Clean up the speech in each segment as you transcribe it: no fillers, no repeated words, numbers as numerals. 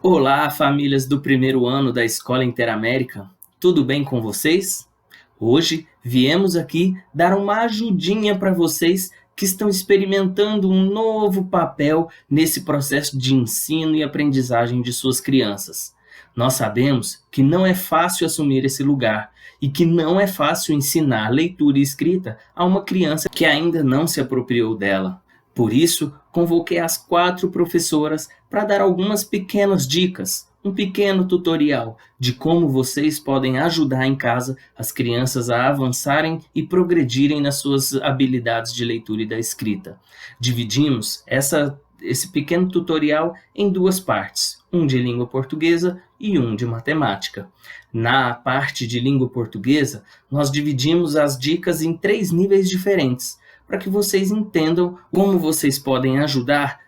Olá, famílias do primeiro ano da Escola Interamérica. Tudo bem com vocês? Hoje viemos aqui dar uma ajudinha para vocês que estão experimentando um novo papel nesse processo de ensino e aprendizagem de suas crianças. Nós sabemos que não é fácil assumir esse lugar e que não é fácil ensinar leitura e escrita a uma criança que ainda não se apropriou dela. Por isso, convoquei as 4 professoras para dar algumas pequenas dicas, um pequeno tutorial de como vocês podem ajudar em casa as crianças a avançarem e progredirem nas suas habilidades de leitura e da escrita. Dividimos esse pequeno tutorial em 2 partes, um de língua portuguesa e um de matemática. Na parte de língua portuguesa, nós dividimos as dicas em 3 níveis diferentes, para que vocês entendam como vocês podem ajudar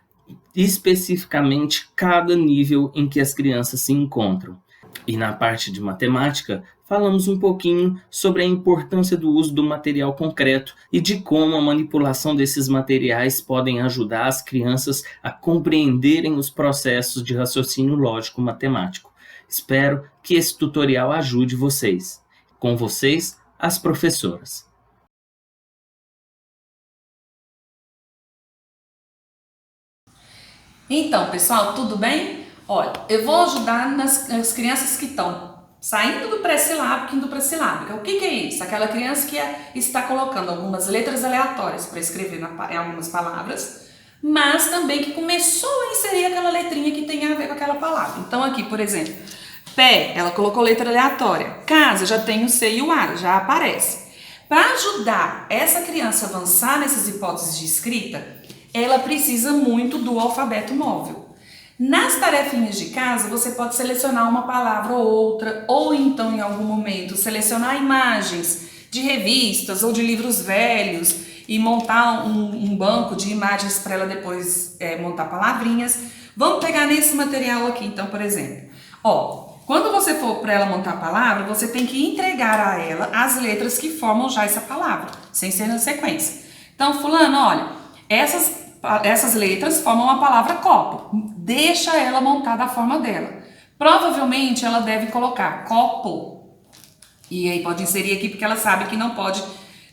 especificamente cada nível em que as crianças se encontram. E na parte de matemática, falamos um pouquinho sobre a importância do uso do material concreto e de como a manipulação desses materiais podem ajudar as crianças a compreenderem os processos de raciocínio lógico matemático. Espero que esse tutorial ajude vocês. Com vocês, as professoras. Então, pessoal, tudo bem? Olha, eu vou ajudar nas crianças que estão saindo do pré-silábico e indo para a silábica. O que é isso? Aquela criança que está colocando algumas letras aleatórias para escrever em algumas palavras, mas também que começou a inserir aquela letrinha que tem a ver com aquela palavra. Então aqui, por exemplo, pé, ela colocou letra aleatória. Casa, já tem o C e o A, já aparece. Para ajudar essa criança a avançar nessas hipóteses de escrita, ela precisa muito do alfabeto móvel. Nas tarefinhas de casa, você pode selecionar uma palavra ou outra, ou então, em algum momento, selecionar imagens de revistas ou de livros velhos e montar um banco de imagens para ela depois montar palavrinhas. Vamos pegar nesse material aqui, então, por exemplo. Quando você for para ela montar a palavra, você tem que entregar a ela as letras que formam já essa palavra, sem ser na sequência. Então, fulano, olha, essas letras formam a palavra copo. Deixa ela montar da forma dela. Provavelmente ela deve colocar copo. E aí pode inserir aqui porque ela sabe que não pode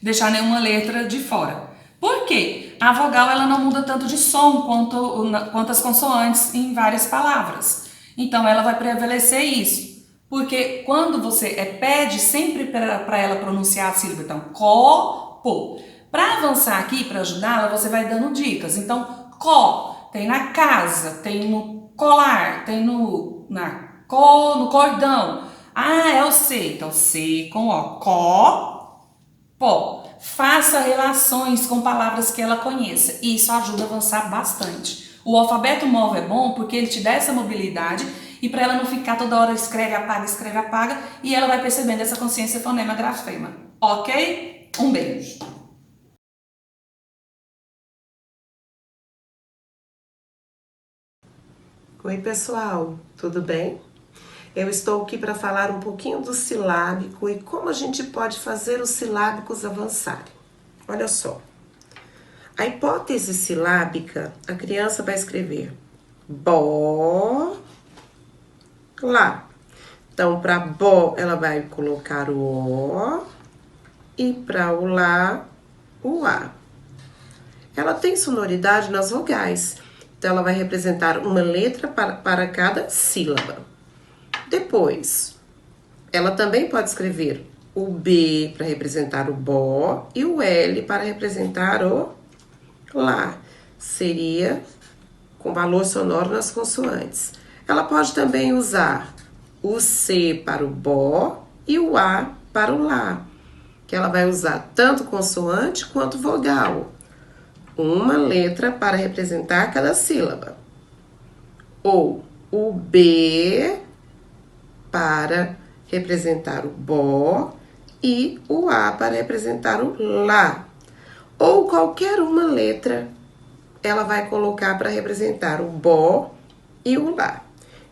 deixar nenhuma letra de fora. Por quê? A vogal ela não muda tanto de som quanto as consoantes em várias palavras. Então ela vai prevalecer isso. Porque quando você pede sempre para ela pronunciar a sílaba, então copo. Para avançar aqui, para ajudá-la, você vai dando dicas. Então, tem na casa, tem no colar, tem no cordão. Ah, é o C. Então, C com O. Pó. Faça relações com palavras que ela conheça. Isso ajuda a avançar bastante. O alfabeto móvel é bom porque ele te dá essa mobilidade e para ela não ficar toda hora escreve, apaga, e ela vai percebendo essa consciência fonema-grafema. Ok? Um beijo. Oi, pessoal, tudo bem? Eu estou aqui para falar um pouquinho do silábico e como a gente pode fazer os silábicos avançarem. Olha só, a hipótese silábica, a criança vai escrever bó, lá. Então, para bó, ela vai colocar o O e para o lá, o A. Ela tem sonoridade nas vogais. Então, ela vai representar uma letra para cada sílaba. Depois, ela também pode escrever o B para representar o bó e o L para representar o lá. Seria com valor sonoro nas consoantes. Ela pode também usar o C para o bó e o A para o lá, que ela vai usar tanto consoante quanto vogal. Uma letra para representar cada sílaba. Ou o B para representar o bó e o A para representar o lá. Ou qualquer uma letra ela vai colocar para representar o bó e o lá.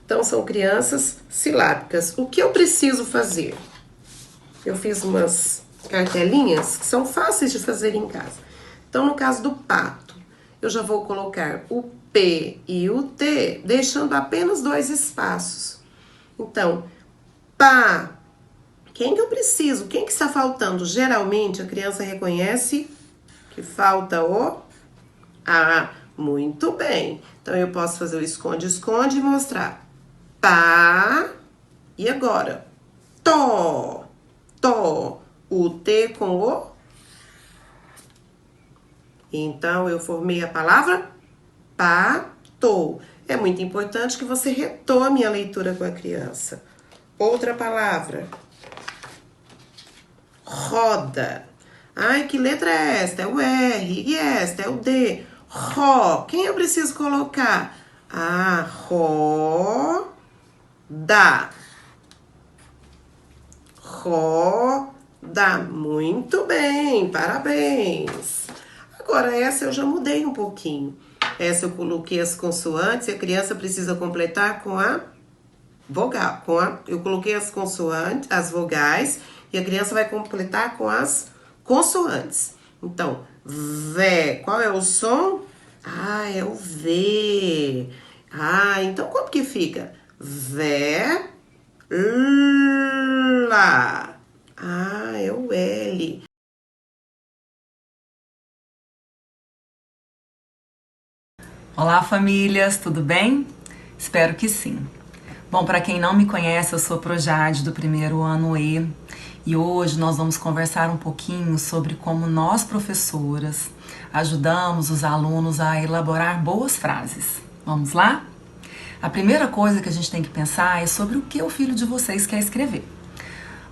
Então, são crianças silábicas. O que eu preciso fazer? Eu fiz umas cartelinhas que são fáceis de fazer em casa. Então, no caso do pato, eu já vou colocar o P e o T, deixando apenas 2 espaços. Então, pá. Quem que eu preciso? Quem que está faltando? Geralmente, a criança reconhece que falta o A. Muito bem. Então, eu posso fazer o esconde-esconde e mostrar. Pá. E agora? Tó. Tó. O T com o. Então, eu formei a palavra pato. É muito importante que você retome a leitura com a criança. Outra palavra. Roda. Ai, que letra é esta? É o R. E esta é o D. Ró. Quem eu preciso colocar? Ah, roda. Roda. Muito bem, parabéns. Agora, essa eu já mudei um pouquinho. Essa eu coloquei as consoantes e a criança precisa completar com a vogal. Eu coloquei as consoantes, as vogais, e a criança vai completar com as consoantes. Então, vé. Qual é o som? Ah, é o V. Ah, então como que fica? Vé. Lá. Ah, é o L. Olá, famílias, tudo bem? Espero que sim. Bom, para quem não me conhece, eu sou Projade do primeiro ano E e hoje nós vamos conversar um pouquinho sobre como nós, professoras, ajudamos os alunos a elaborar boas frases. Vamos lá? A primeira coisa que a gente tem que pensar é sobre o que o filho de vocês quer escrever.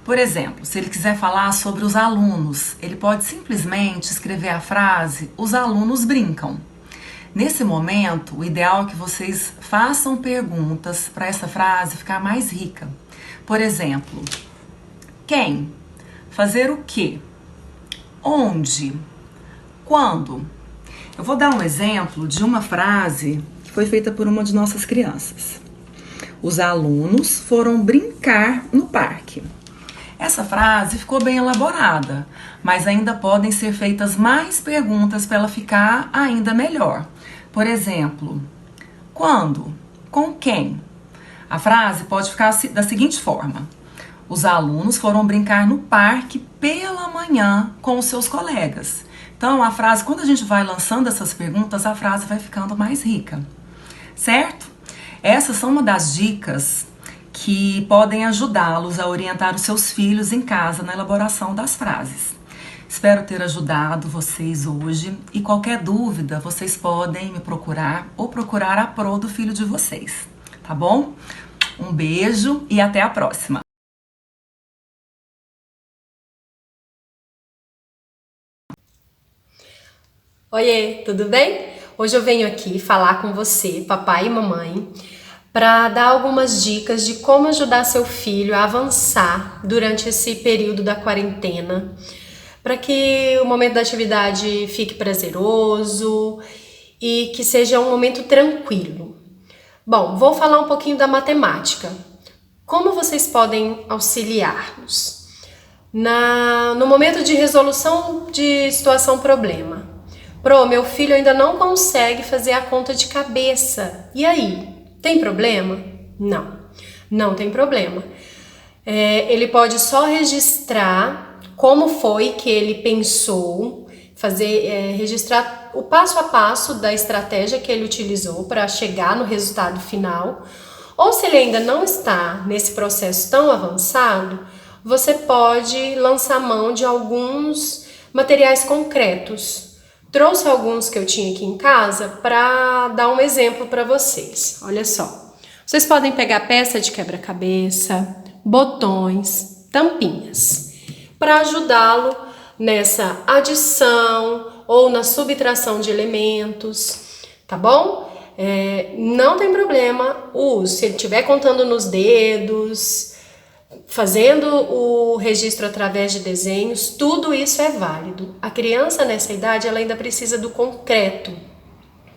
Por exemplo, se ele quiser falar sobre os alunos, ele pode simplesmente escrever a frase "os alunos brincam". Nesse momento, o ideal é que vocês façam perguntas para essa frase ficar mais rica. Por exemplo, quem? Fazer o quê? Onde? Quando? Eu vou dar um exemplo de uma frase que foi feita por uma de nossas crianças. Os alunos foram brincar no parque. Essa frase ficou bem elaborada, mas ainda podem ser feitas mais perguntas para ela ficar ainda melhor. Por exemplo, quando? Com quem? A frase pode ficar da seguinte forma: os alunos foram brincar no parque pela manhã com os seus colegas. Então, a frase, quando a gente vai lançando essas perguntas, a frase vai ficando mais rica, certo? Essas são uma das dicas que podem ajudá-los a orientar os seus filhos em casa na elaboração das frases. Espero ter ajudado vocês hoje e qualquer dúvida vocês podem me procurar ou procurar a Pro do filho de vocês, tá bom? Um beijo e até a próxima! Oiê, tudo bem? Hoje eu venho aqui falar com você, papai e mamãe, para dar algumas dicas de como ajudar seu filho a avançar durante esse período da quarentena, para que o momento da atividade fique prazeroso e que seja um momento tranquilo. Bom, vou falar um pouquinho da matemática. Como vocês podem auxiliar-nos no momento de resolução de situação-problema? Meu filho ainda não consegue fazer a conta de cabeça. E aí? Tem problema? Não, não tem problema. Ele pode só registrar como foi que ele pensou, registrar o passo a passo da estratégia que ele utilizou para chegar no resultado final. Ou se ele ainda não está nesse processo tão avançado, você pode lançar mão de alguns materiais concretos. Trouxe alguns que eu tinha aqui em casa para dar um exemplo para vocês. Olha só, vocês podem pegar peça de quebra-cabeça, botões, tampinhas, para ajudá-lo nessa adição ou na subtração de elementos, tá bom? Não tem problema se ele estiver contando nos dedos, fazendo o registro através de desenhos, tudo isso é válido. A criança nessa idade, ela ainda precisa do concreto,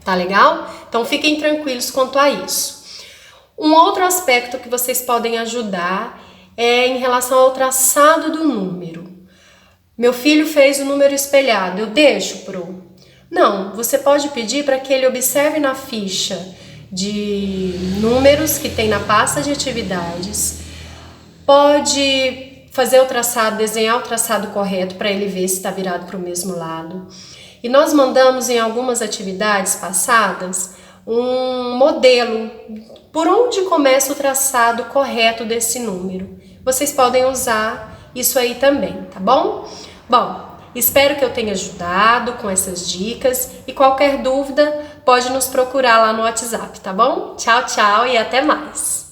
tá legal? Então fiquem tranquilos quanto a isso. Um outro aspecto que vocês podem ajudar é em relação ao traçado do número. Meu filho fez o número espelhado, eu deixo, Pro? Não, você pode pedir para que ele observe na ficha de números que tem na pasta de atividades, pode fazer o traçado, desenhar o traçado correto para ele ver se está virado para o mesmo lado. E nós mandamos em algumas atividades passadas um modelo por onde começa o traçado correto desse número. Vocês podem usar isso aí também, tá bom? Bom, espero que eu tenha ajudado com essas dicas e qualquer dúvida pode nos procurar lá no WhatsApp, tá bom? Tchau, tchau e até mais!